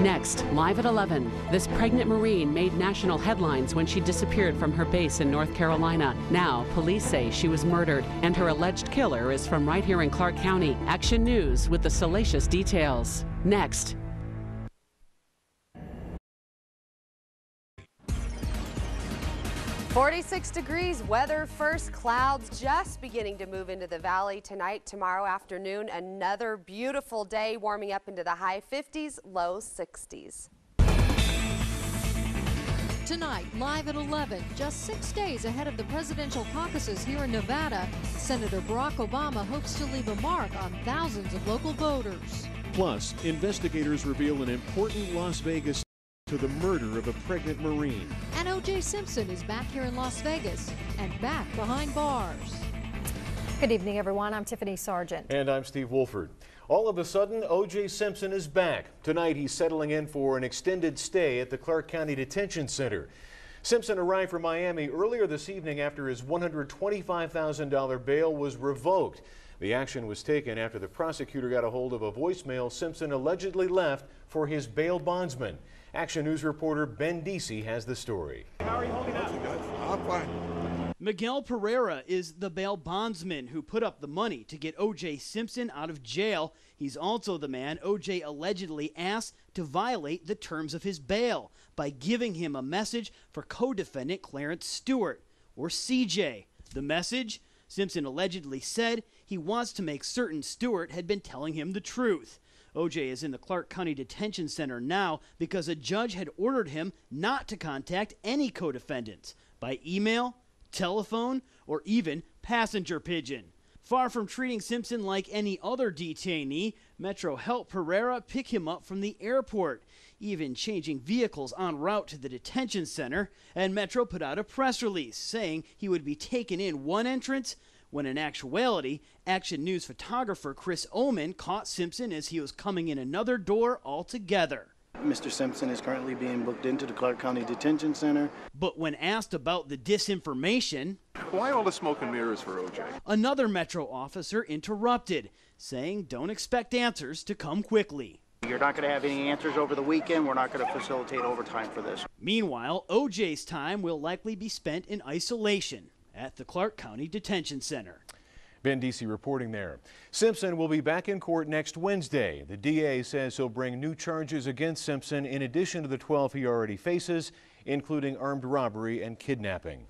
Next, live at 11, this pregnant Marine made national headlines when she disappeared from her base in North Carolina. Now, police say she was murdered, and her alleged killer is from right here in Clark County. Action News with the salacious details. Next. "46 degrees weather first, clouds just beginning to move into the valley tonight, tomorrow afternoon. Another beautiful day, warming up into the high 50s, low 60s. Tonight, live at 11, just 6 days ahead of the presidential caucuses here in Nevada, Senator Barack Obama hopes to leave a mark on thousands of local voters. Plus, investigators reveal an important Las Vegas to the murder of a pregnant Marine. And O.J. Simpson is back here in Las Vegas and back behind bars. Good evening, everyone. I'm Tiffany Sargent. And I'm Steve Wolford. All of a sudden, O.J. Simpson is back. Tonight, he's settling in for an extended stay at the Clark County Detention Center. Simpson arrived from Miami earlier this evening after his $125,000 bail was revoked. The action was taken after the prosecutor got a hold of a voicemail Simpson allegedly left for his bail bondsman. Action News reporter Ben Deasy has the story. How are you holding up? I'm fine. Miguel Pereira is the bail bondsman who put up the money to get O.J. Simpson out of jail. He's also the man O.J. allegedly asked to violate the terms of his bail by giving him a message for co-defendant Clarence Stewart, or CJ. The message? Simpson allegedly said he wants to make certain Stewart had been telling him the truth. O.J. is in the Clark County Detention Center now because a judge had ordered him not to contact any co-defendants by email, telephone, or even passenger pigeon. Far from treating Simpson like any other detainee, Metro helped Pereira pick him up from the airport, even changing vehicles en route to the detention center, and Metro put out a press release saying he would be taken in one entrance when in actuality, Action News photographer Chris Oman caught Simpson as he was coming in another door altogether. Mr. Simpson is currently being booked into the Clark County Detention Center. But when asked about the disinformation, Why all the smoke and mirrors for O.J.? Another Metro officer interrupted, saying don't expect answers to come quickly. You're not going to have any answers over the weekend. We're not going to facilitate overtime for this. Meanwhile, O.J.'s time will likely be spent in isolation at the Clark County Detention Center. Ben Deasy reporting there. Simpson will be back in court next Wednesday. The DA says he'll bring new charges against Simpson in addition to the 12 he already faces, including armed robbery and kidnapping.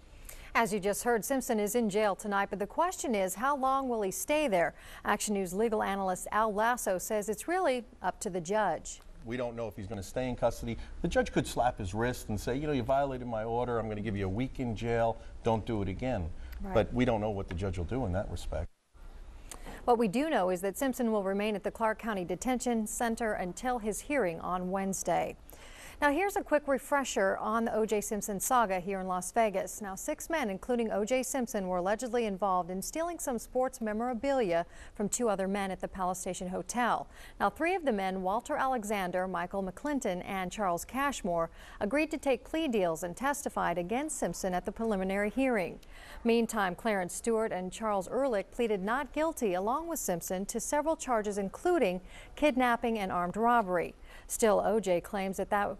As you just heard, Simpson is in jail tonight, but the question is, how long will he stay there? Action News legal analyst Al Lasso says it's really up to the judge. We don't know if he's going to stay in custody. The judge could slap his wrist and say, you know, you violated my order. I'm going to give you a week in jail. Don't do it again. Right. But we don't know what the judge will do in that respect. What we do know is that Simpson will remain at the Clark County Detention Center until his hearing on Wednesday. Now here's a quick refresher on the O.J. Simpson saga here in Las Vegas. Now 6 men, including O.J. Simpson, were allegedly involved in stealing some sports memorabilia from 2 other men at the Palace Station Hotel. Now 3 of the men, Walter Alexander, Michael McClinton, and Charles Cashmore, agreed to take plea deals and testified against Simpson at the preliminary hearing. Meantime, Clarence Stewart and Charles Ehrlich pleaded not guilty along with Simpson to several charges including kidnapping and armed robbery. Still, O.J. claims that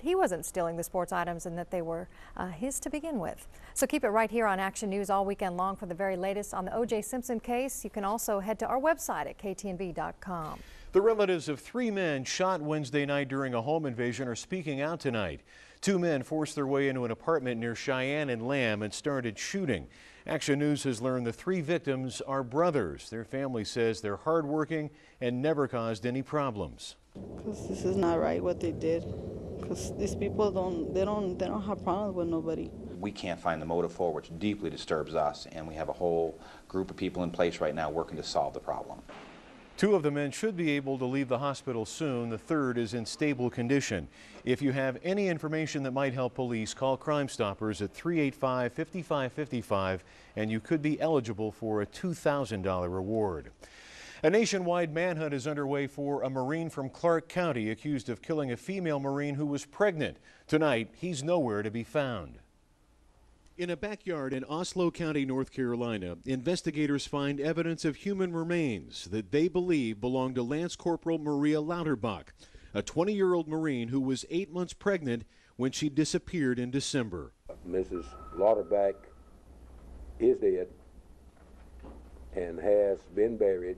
he wasn't stealing the sports items and that they were his to begin with. So keep it right here on Action News all weekend long for the very latest on the O.J. Simpson case. You can also head to our website at KTNV.com. The relatives of 3 men shot Wednesday night during a home invasion are speaking out tonight. 2 men forced their way into an apartment near Cheyenne and Lamb and started shooting. Action News has learned the 3 victims are brothers. Their family says they're hardworking and never caused any problems. Because this is not right what they did. Because these people don't have problems with nobody. We can't find the motive for, which deeply disturbs us, and we have a whole group of people in place right now working to solve the problem. 2 of the men should be able to leave the hospital soon. The third is in stable condition. If you have any information that might help police, call Crime Stoppers at 385-5555, and you could be eligible for a $2,000 reward. A nationwide manhunt is underway for a Marine from Clark County accused of killing a female Marine who was pregnant. Tonight, he's nowhere to be found. In a backyard in Oslo County, North Carolina, investigators find evidence of human remains that they believe belong to Lance Corporal Maria Lauterbach. a 20-year-old Marine who was 8 months pregnant when she disappeared in December. Mrs. Lauterbach is dead and has been buried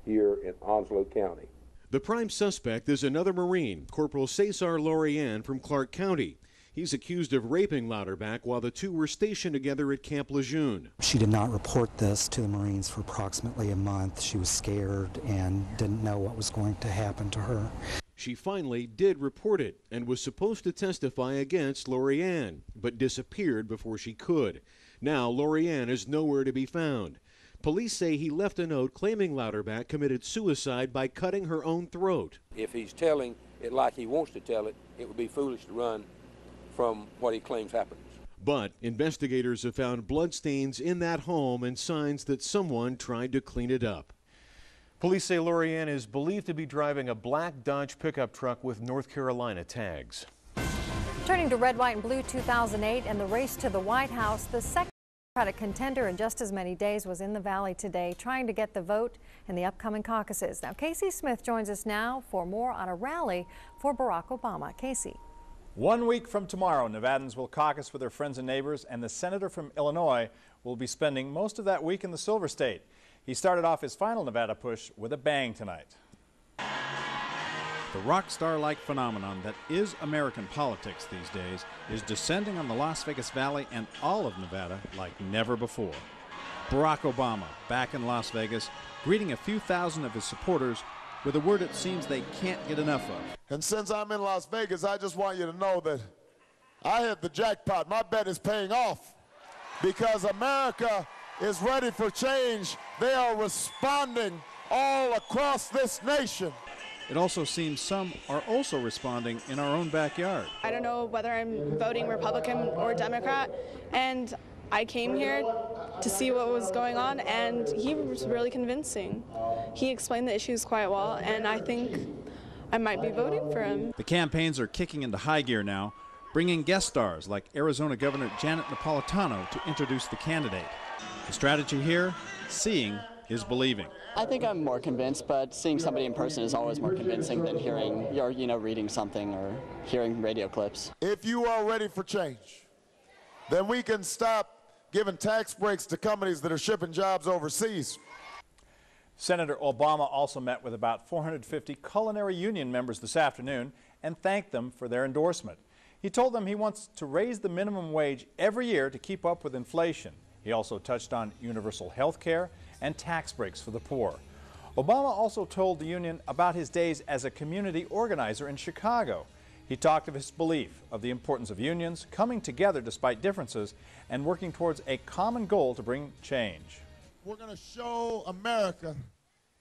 here in Onslow County. The prime suspect is another Marine, Corporal Cesar Lorian from Clark County. He's accused of raping Lauterbach while the two were stationed together at Camp Lejeune. She did not report this to the Marines for approximately a month. She was scared and didn't know what was going to happen to her. She finally did report it and was supposed to testify against Lorian, but disappeared before she could. Now Lorian is nowhere to be found. Police say he left a note claiming Lauterbach committed suicide by cutting her own throat. If he's telling it like he wants to tell it, it would be foolish to run from what he claims happened. But investigators have found bloodstains in that home and signs that someone tried to clean it up. Police say Lorian is believed to be driving a black Dodge pickup truck with North Carolina tags. Turning to red, white, and blue 2008 and the race to the White House, the second Democratic contender in just as many days was in the Valley today trying to get the vote in the upcoming caucuses. Now, Casey Smith joins us now for more on a rally for Barack Obama. Casey. 1 week from tomorrow, Nevadans will caucus with their friends and neighbors, and the senator from Illinois will be spending most of that week in the Silver State. He started off his final Nevada push with a bang tonight. The rock star-like phenomenon that is American politics these days is descending on the Las Vegas Valley and all of Nevada like never before. Barack Obama back in Las Vegas, greeting a few thousand of his supporters with a word it seems they can't get enough of. And since I'm in Las Vegas, I just want you to know that I hit the jackpot. My bet is paying off because America is ready for change. They are responding all across this nation. It also seems some are also responding in our own backyard. I don't know whether I'm voting Republican or Democrat, and I came here to see what was going on, and he was really convincing. He explained the issues quite well, and I think I might be voting for him. The campaigns are kicking into high gear now, bringing guest stars like Arizona Governor Janet Napolitano to introduce the candidate. The strategy here, seeing is believing. I think I'm more convinced, but seeing somebody in person is always more convincing than hearing or, reading something or hearing radio clips. If you are ready for change, then we can stop giving tax breaks to companies that are shipping jobs overseas. Senator Obama also met with about 450 culinary union members this afternoon and thanked them for their endorsement. He told them he wants to raise the minimum wage every year to keep up with inflation. He also touched on universal health care and tax breaks for the poor. Obama also told the union about his days as a community organizer in Chicago. He talked of his belief of the importance of unions coming together despite differences and working towards a common goal to bring change. We're going to show America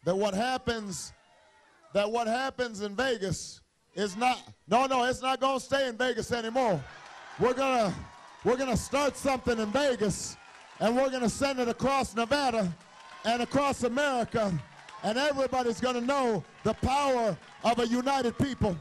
that what happens in Vegas is not, it's not going to stay in Vegas anymore. We're going to start something in Vegas, and we're going to send it across Nevada and across America, and everybody's going to know the power of a united people.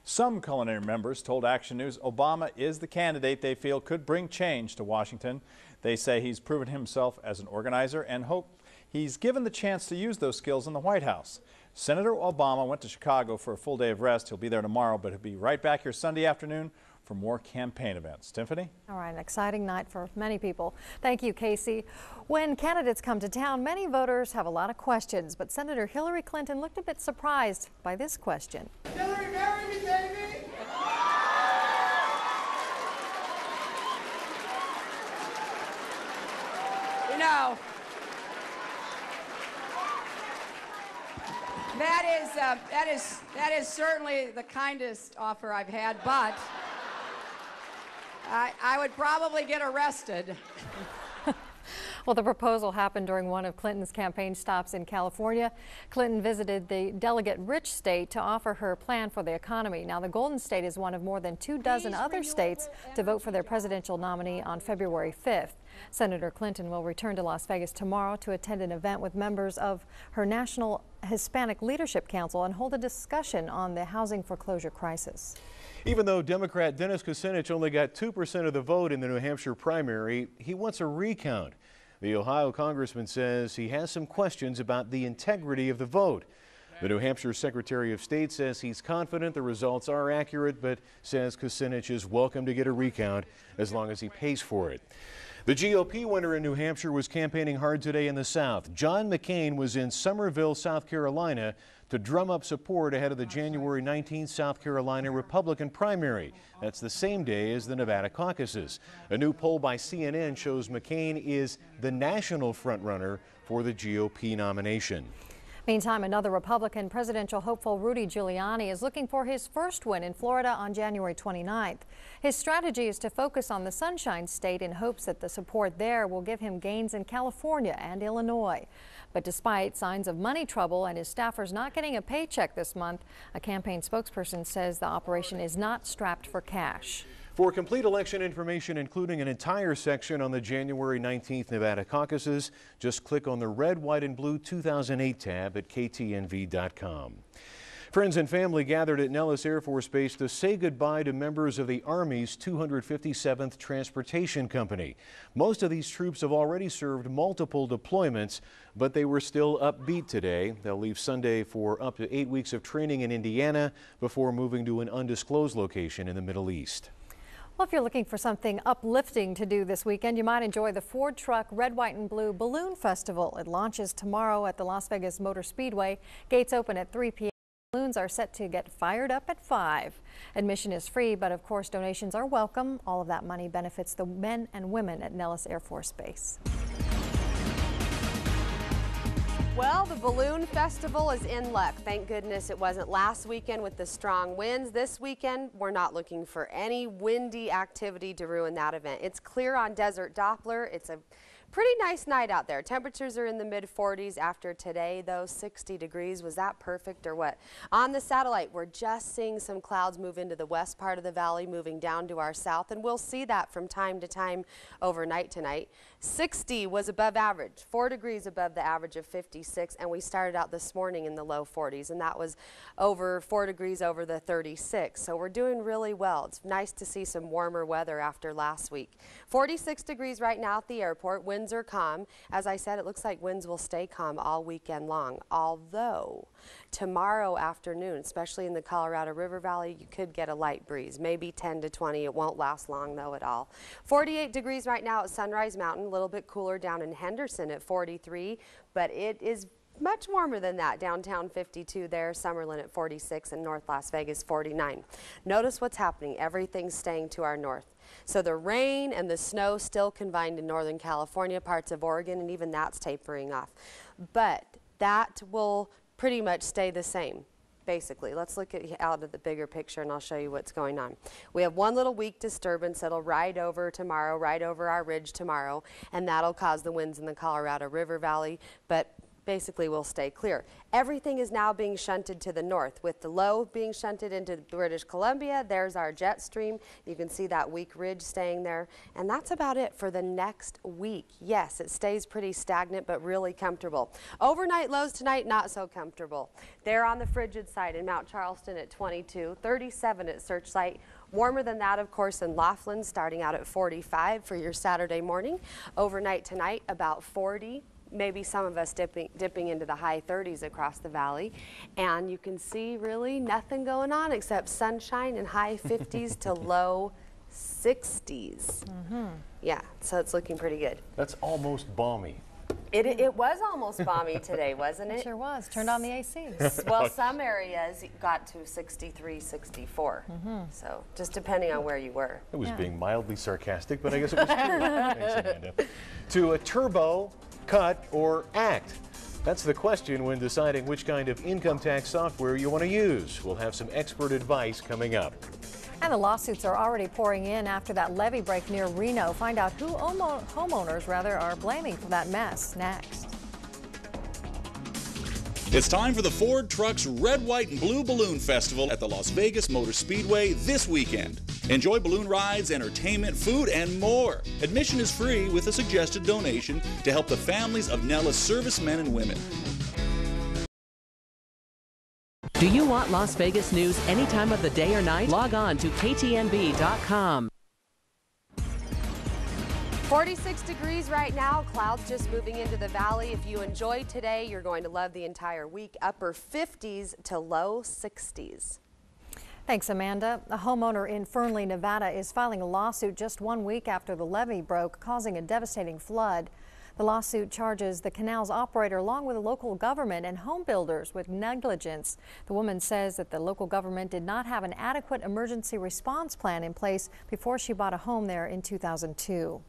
Some culinary members told Action News Obama is the candidate they feel could bring change to Washington. They say he's proven himself as an organizer and hope he's given the chance to use those skills in the White House. Senator Obama went to Chicago for a full day of rest. He'll be there tomorrow, but he'll be right back here Sunday afternoon for more campaign events. Tiffany? All right, an exciting night for many people. Thank you, Casey. When candidates come to town, many voters have a lot of questions, but Senator Hillary Clinton looked a bit surprised by this question. Hillary, marry me, baby! You know, that is certainly the kindest offer I've had, but I would probably get arrested. Well, the proposal happened during one of Clinton's campaign stops in California. Clinton visited the delegate-rich state to offer her plan for the economy. Now, the Golden State is one of more than 24 other states to vote for their presidential nominee on February 5th. Senator Clinton will return to Las Vegas tomorrow to attend an event with members of her National Hispanic Leadership Council and hold a discussion on the housing foreclosure crisis. Even though Democrat Dennis Kucinich only got 2% of the vote in the New Hampshire primary, he wants a recount. The Ohio congressman says he has some questions about the integrity of the vote. The New Hampshire Secretary of State says he's confident the results are accurate, but says Kucinich is welcome to get a recount as long as he pays for it. The GOP winner in New Hampshire was campaigning hard today in the South. John McCain was in Summerville, South Carolina, to drum up support ahead of the January 19th South Carolina Republican primary. That's the same day as the Nevada caucuses. A new poll by CNN shows McCain is the national frontrunner for the GOP nomination. Meantime, another Republican presidential hopeful, Rudy Giuliani, is looking for his first win in Florida on January 29th. His strategy is to focus on the Sunshine State in hopes that the support there will give him gains in California and Illinois. But despite signs of money trouble and his staffers not getting a paycheck this month, a campaign spokesperson says the operation is not strapped for cash. For complete election information, including an entire section on the January 19th Nevada caucuses, just click on the Red, White, and Blue 2008 tab at KTNV.com. Friends and family gathered at Nellis Air Force Base to say goodbye to members of the Army's 257th Transportation Company. Most of these troops have already served multiple deployments, but they were still upbeat today. They'll leave Sunday for up to 8 weeks of training in Indiana before moving to an undisclosed location in the Middle East. Well, if you're looking for something uplifting to do this weekend, you might enjoy the Ford Truck Red, White, and Blue Balloon Festival. It launches tomorrow at the Las Vegas Motor Speedway. Gates open at 3 p.m. Balloons are set to get fired up at 5. Admission is free, but of course donations are welcome. All of that money benefits the men and women at Nellis Air Force Base. Well, the Balloon Festival is in luck. Thank goodness it wasn't last weekend with the strong winds. This weekend, we're not looking for any windy activity to ruin that event. It's clear on Desert Doppler. It's a pretty nice night out there. Temperatures are in the mid-40s after today, though. 60 degrees. Was that perfect or what? On the satellite, we're just seeing some clouds move into the west part of the valley, moving down to our south, and we'll see that from time to time overnight tonight. 60 was above average, 4 degrees above the average of 56, and we started out this morning in the low 40s, and that was over 4 degrees over the 36. So we're doing really well. It's nice to see some warmer weather after last week. 46 degrees right now at the airport. Winds are calm. As I said, it looks like winds will stay calm all weekend long, although tomorrow afternoon, especially in the Colorado River Valley, you could get a light breeze, maybe 10 to 20. It won't last long though at all. 48 degrees right now at Sunrise Mountain, a little bit cooler down in Henderson at 43, but it is much warmer than that. Downtown 52 there, Summerlin at 46, and North Las Vegas 49. Notice what's happening. Everything's staying to our north. So the rain and the snow still confined in Northern California, parts of Oregon, and even that's tapering off. But that will pretty much stay the same, basically. Let's look out at the bigger picture and I'll show you what's going on. We have one little weak disturbance that'll ride over tomorrow, ride over our ridge tomorrow, and that'll cause the winds in the Colorado River Valley, but basically will stay clear. Everything is now being shunted to the north, with the low being shunted into British Columbia. There's our jet stream. You can see that weak ridge staying there, and that's about it for the next week. Yes, it stays pretty stagnant, but really comfortable. Overnight lows tonight, not so comfortable. They're on the frigid side in Mount Charleston at 22, 37 at Searchlight. Warmer than that, of course, in Laughlin, starting out at 45 for your Saturday morning. Overnight tonight, about 40. Maybe some of us dipping into the high 30s across the valley. And you can see really nothing going on except sunshine and high 50s to low 60s. Yeah, so it's looking pretty good. That's almost balmy. It was almost balmy today, wasn't it? It sure was. Turned on the AC. Well, some areas got to 63, 64. So just depending on where you were. It was being mildly sarcastic, but I guess it was true. Thanks, Amanda. To a turbo, cut, or act? That's the question when deciding which kind of income tax software you want to use. We'll have some expert advice coming up. And the lawsuits are already pouring in after that levee break near Reno. Find out who homeowners are blaming for that mess next. It's time for the Ford Trucks Red, White, and Blue Balloon Festival at the Las Vegas Motor Speedway this weekend. Enjoy balloon rides, entertainment, food, and more. Admission is free with a suggested donation to help the families of Nellis servicemen and women. Do you want Las Vegas news any time of the day or night? Log on to KTNV.com. 46 degrees right now, clouds just moving into the valley. If you enjoyed today, you're going to love the entire week. Upper 50s to low 60s. Thanks, Amanda. A homeowner in Fernley, Nevada is filing a lawsuit just 1 week after the levee broke, causing a devastating flood. The lawsuit charges the canal's operator along with the local government and home builders with negligence. The woman says that the local government did not have an adequate emergency response plan in place before she bought a home there in 2002.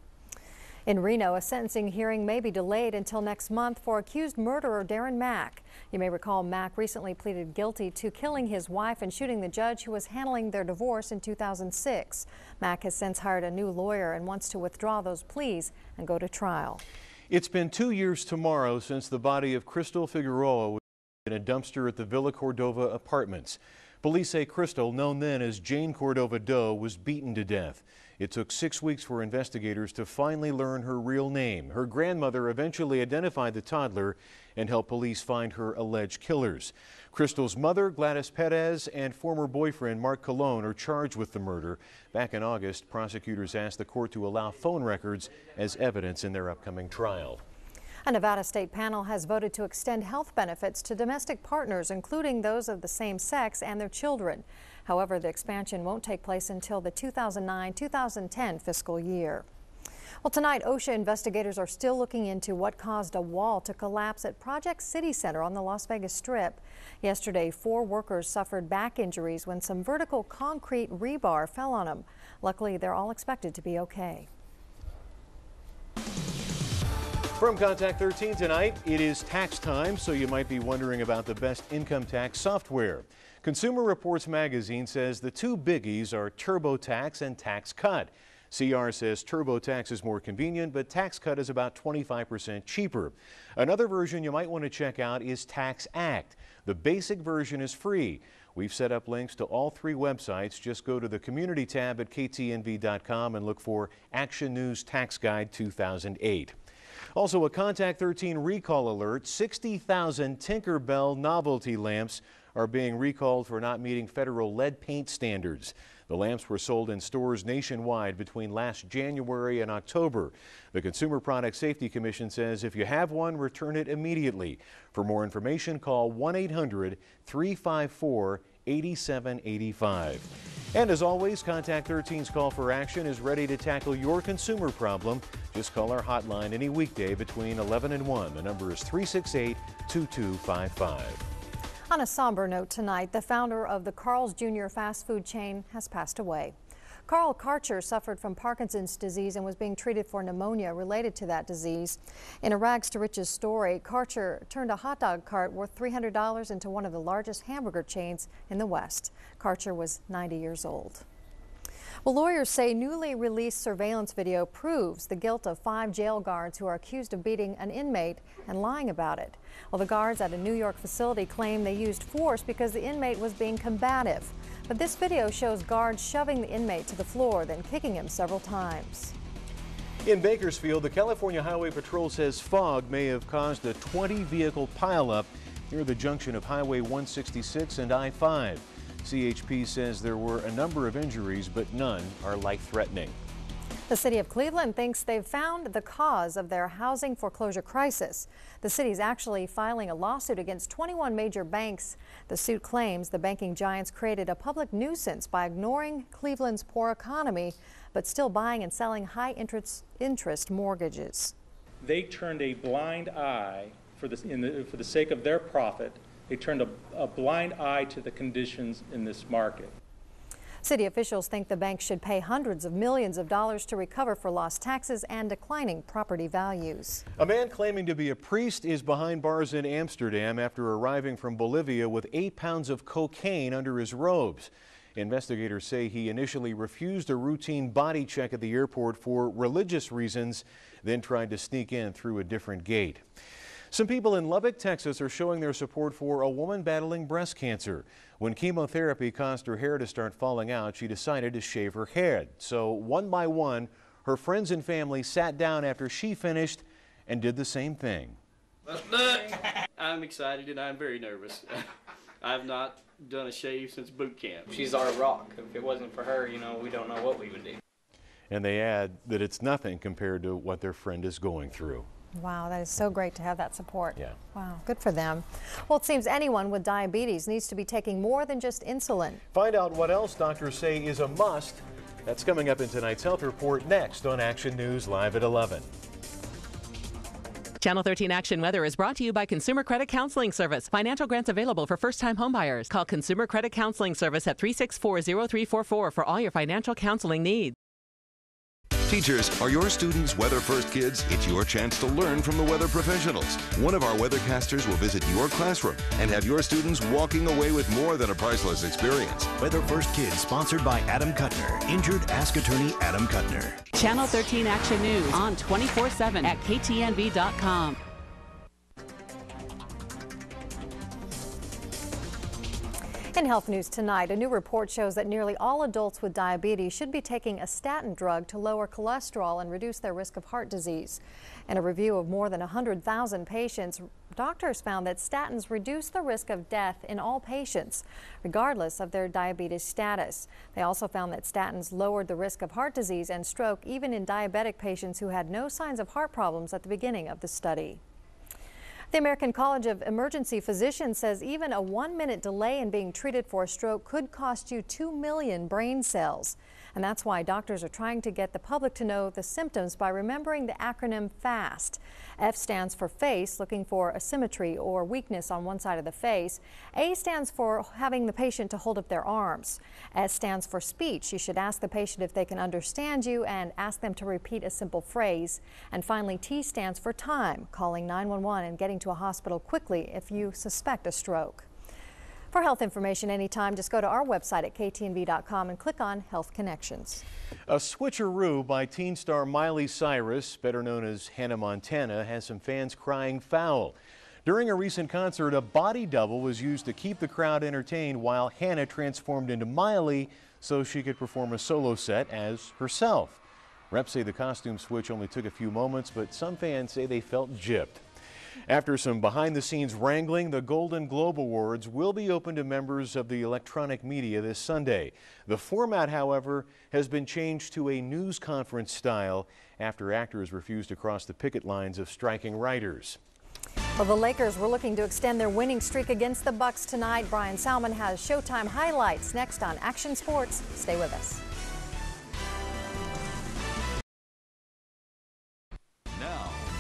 In Reno, a sentencing hearing may be delayed until next month for accused murderer Darren Mack. You may recall Mack recently pleaded guilty to killing his wife and shooting the judge who was handling their divorce in 2006. Mack has since hired a new lawyer and wants to withdraw those pleas and go to trial. It's been 2 years tomorrow since the body of Crystal Figueroa was in a dumpster at the Villa Cordova apartments. Police say Crystal, known then as Jane Cordova Doe, was beaten to death. It took 6 weeks for investigators to finally learn her real name. Her grandmother eventually identified the toddler and helped police find her alleged killers. Crystal's mother, Gladys Perez, and former boyfriend, Mark Colon, are charged with the murder. Back in August, prosecutors asked the court to allow phone records as evidence in their upcoming trial. A Nevada state panel has voted to extend health benefits to domestic partners, including those of the same sex and their children. However, the expansion won't take place until the 2009-2010 fiscal year. Well, tonight, OSHA investigators are still looking into what caused a wall to collapse at Project City Center on the Las Vegas Strip. Yesterday, 4 workers suffered back injuries when some vertical concrete rebar fell on them. Luckily, they're all expected to be okay. From Contact 13 tonight, it is tax time, so you might be wondering about the best income tax software. Consumer Reports magazine says the 2 biggies are TurboTax and TaxCut. CR says TurboTax is more convenient, but TaxCut is about 25% cheaper. Another version you might want to check out is TaxAct. The basic version is free. We've set up links to all 3 websites. Just go to the community tab at ktnv.com and look for Action News Tax Guide 2008. Also, a Contact 13 recall alert. 60,000 Tinkerbell novelty lamps are being recalled for not meeting federal lead paint standards. The lamps were sold in stores nationwide between last January and October. The Consumer Product Safety Commission says if you have one, return it immediately. For more information, call 1-800-354-8785. And as always, Contact 13's Call for Action is ready to tackle your consumer problem. Just call our hotline any weekday between 11 and 1. The number is 368-2255. On a somber note tonight, the founder of the Carl's Jr. fast food chain has passed away. Carl Karcher suffered from Parkinson's disease and was being treated for pneumonia related to that disease. In a rags to riches story, Karcher turned a hot dog cart worth $300 into one of the largest hamburger chains in the West. Karcher was 90 years old. Well, lawyers say newly released surveillance video proves the guilt of 5 jail guards who are accused of beating an inmate and lying about it. Well, the guards at a New York facility claim they used force because the inmate was being combative. But this video shows guards shoving the inmate to the floor, then kicking him several times. In Bakersfield, the California Highway Patrol says fog may have caused a 20-vehicle pileup near the junction of Highway 166 and I-5. CHP says there were a number of injuries, but none are life-threatening. The city of Cleveland thinks they've found the cause of their housing foreclosure crisis. The city's actually filing a lawsuit against 21 major banks. The suit claims the banking giants created a public nuisance by ignoring Cleveland's poor economy, but still buying and selling high-interest mortgages. They turned a blind eye for the sake of their profit. They turned a blind eye to the conditions in this market. City officials think the bank should pay hundreds of millions of dollars to recover for lost taxes and declining property values. A man claiming to be a priest is behind bars in Amsterdam after arriving from Bolivia with 8 pounds of cocaine under his robes. Investigators say he initially refused a routine body check at the airport for religious reasons, then tried to sneak in through a different gate. Some people in Lubbock, Texas are showing their support for a woman battling breast cancer. When chemotherapy caused her hair to start falling out, she decided to shave her head. So one by one, her friends and family sat down after she finished and did the same thing. I'm excited and I'm very nervous. I've not done a shave since boot camp. She's our rock. If it wasn't for her, we don't know what we would do. And they add that it's nothing compared to what their friend is going through. Wow, that is so great to have that support. Yeah. Wow, good for them. Well, it seems anyone with diabetes needs to be taking more than just insulin. Find out what else doctors say is a must. That's coming up in tonight's Health Report next on Action News Live at 11. Channel 13 Action Weather is brought to you by Consumer Credit Counseling Service. Financial grants available for first-time homebuyers. Call Consumer Credit Counseling Service at 364-0344 for all your financial counseling needs. Teachers, are your students Weather First kids? It's your chance to learn from the weather professionals. One of our weathercasters will visit your classroom and have your students walking away with more than a priceless experience. Weather First Kids, sponsored by Adam Kuttner. Injured, ask attorney Adam Kuttner. Channel 13 Action News on 24/7 at KTNV.com. In health news tonight, a new report shows that nearly all adults with diabetes should be taking a statin drug to lower cholesterol and reduce their risk of heart disease. In a review of more than 100,000 patients, doctors found that statins reduce the risk of death in all patients, regardless of their diabetes status. They also found that statins lowered the risk of heart disease and stroke even in diabetic patients who had no signs of heart problems at the beginning of the study. The American College of Emergency Physicians says even a 1-minute delay in being treated for a stroke could cost you 2 million brain cells. And that's why doctors are trying to get the public to know the symptoms by remembering the acronym FAST. F stands for face, looking for asymmetry or weakness on one side of the face. A stands for having the patient to hold up their arms. S stands for speech. You should ask the patient if they can understand you and ask them to repeat a simple phrase. And finally, T stands for time, calling 911 and getting to a hospital quickly if you suspect a stroke. For health information anytime, just go to our website at KTNV.com and click on Health Connections. A switcheroo by teen star Miley Cyrus, better known as Hannah Montana, has some fans crying foul. During a recent concert, a body double was used to keep the crowd entertained while Hannah transformed into Miley so she could perform a solo set as herself. Reps say the costume switch only took a few moments, but some fans say they felt gypped. After some behind-the-scenes wrangling, the Golden Globe Awards will be open to members of the electronic media this Sunday. The format, however, has been changed to a news conference style after actors refused to cross the picket lines of striking writers. Well, the Lakers were looking to extend their winning streak against the Bucks tonight. Bryan Salmond has Showtime highlights next on Action Sports. Stay with us.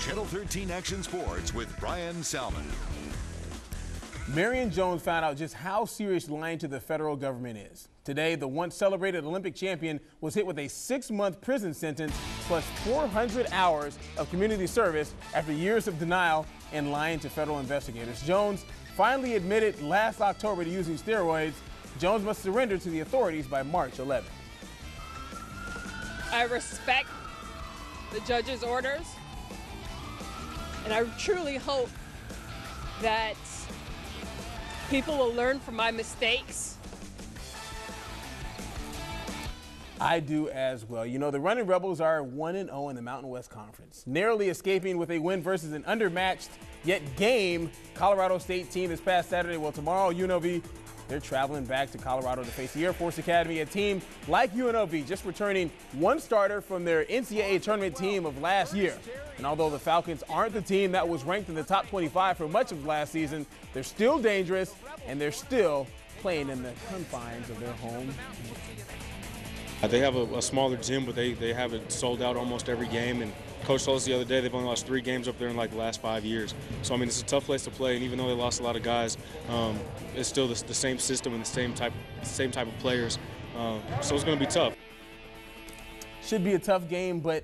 Channel 13 Action Sports with Bryan Salmond. Marion Jones found out just how serious lying to the federal government is. Today, the once celebrated Olympic champion was hit with a 6-month prison sentence plus 400 hours of community service after years of denial and lying to federal investigators. Jones finally admitted last October to using steroids. Jones must surrender to the authorities by March 11th. I respect the judge's orders. And I truly hope that people will learn from my mistakes. I do as well. You know, the Running Rebels are 1-0 in the Mountain West Conference, narrowly escaping with a win versus an undermatched yet game Colorado State team this past Saturday. Well, tomorrow, UNLV, they're traveling back to Colorado to face the Air Force Academy, a team like UNLV just returning one starter from their NCAA tournament team of last year. And although the Falcons aren't the team that was ranked in the top 25 for much of last season, they're still dangerous and they're still playing in the confines of their home. They have a smaller gym, but they have it sold out almost every game. And Coach told us the other day they've only lost 3 games up there in like the last 5 years. So, I mean, it's a tough place to play. And even though they lost a lot of guys, it's still the same system and the same type of players. So it's going to be tough. Should be a tough game, but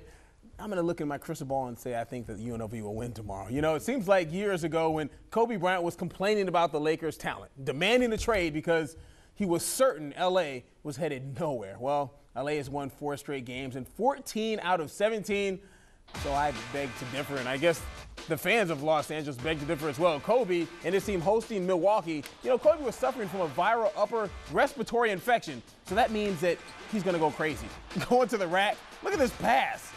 I'm going to look at my crystal ball and say I think that UNLV will win tomorrow. You know, it seems like years ago when Kobe Bryant was complaining about the Lakers' talent, demanding a trade because he was certain L.A. was headed nowhere. Well, L.A. has won 4 straight games and 14 out of 17. So I beg to differ, and I guess the fans of Los Angeles beg to differ as well. Kobe and his team hosting Milwaukee. You know, Kobe was suffering from a viral upper respiratory infection, so that means that he's going to go crazy. Going to the rack. Look at this pass.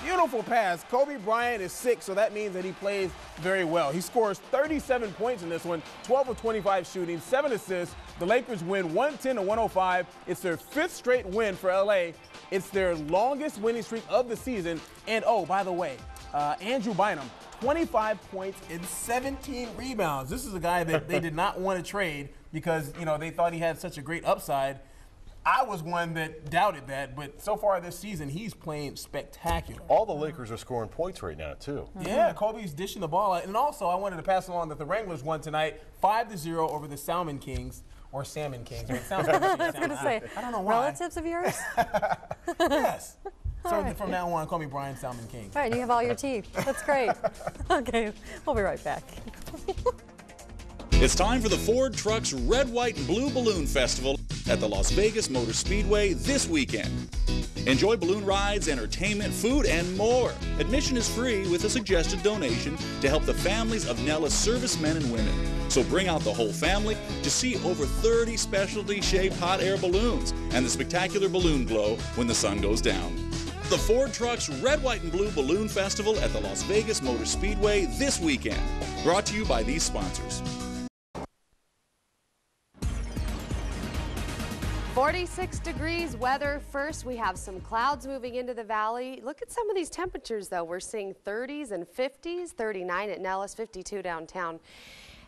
Beautiful pass. Kobe Bryant is sick, so that means that he plays very well. He scores 37 points in this one, 12 of 25 shooting, 7 assists. The Lakers win 110-105. It's their 5th straight win for LA It's their longest winning streak of the season. And oh, by the way, Andrew Bynum, 25 points and 17 rebounds. This is a guy that they did not want to trade because, you know, they thought he had such a great upside. I was one that doubted that, but so far this season, he's playing spectacular. All the Lakers are scoring points right now, too. Yeah, Kobe's dishing the ball out. And also, I wanted to pass along that the Wranglers won tonight 5-0 over the Salmon Kings, or Salmon Kings. It sounds like I was going to say, I don't know why. relatives of yours? Yes. So right. from now on, call me Bryan Salmond King. All right, you have all your teeth. That's great. Okay, we'll be right back. It's time for the Ford Trucks Red, White, and Blue Balloon Festival at the Las Vegas Motor Speedway this weekend. Enjoy balloon rides, entertainment, food, and more. Admission is free with a suggested donation to help the families of Nellis servicemen and women. So bring out the whole family to see over 30 specialty shaped hot air balloons and the spectacular balloon glow when the sun goes down. The Ford Trucks Red, White, and Blue Balloon Festival at the Las Vegas Motor Speedway this weekend. Brought to you by these sponsors. 46 degrees weather. First, we have some clouds moving into the valley. Look at some of these temperatures, though. We're seeing 30s and 50s, 39 at Nellis, 52 downtown.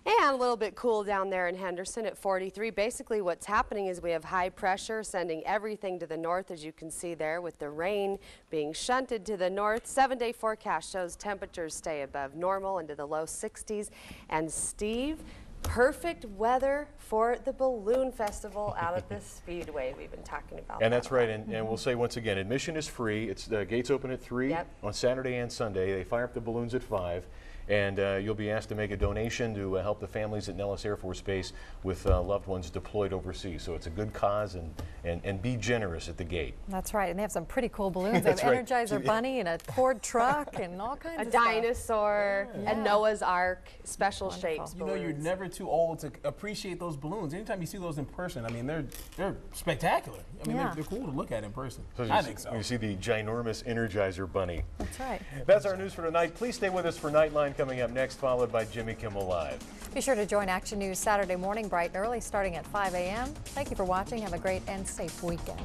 And a little bit cool down there in Henderson at 43. Basically, what's happening is we have high pressure sending everything to the north, as you can see there, with the rain being shunted to the north. 7-day forecast shows temperatures stay above normal into the low 60s. And Steve, perfect weather for the balloon festival out at the Speedway. We've been talking about And that's right. And we'll say once again, admission is free. It's the gates open at 3 on Saturday and Sunday. They fire up the balloons at 5. And you'll be asked to make a donation to help the families at Nellis Air Force Base with loved ones deployed overseas. So it's a good cause, and be generous at the gate. That's right. And they have some pretty cool balloons. They have Energizer Bunny and a Ford truck and all kinds of a stuff. dinosaur, a Noah's Ark, special shapes You know, you're never too old to appreciate those balloons. Anytime you see those in person, I mean, they're spectacular. I mean, they're cool to look at in person. I think so. You see the ginormous Energizer Bunny. That's right. That's our news for tonight. Please stay with us for Nightline coming up next, followed by Jimmy Kimmel Live. Be sure to join Action News Saturday morning bright and early starting at 5 a.m. Thank you for watching. Have a great and safe weekend.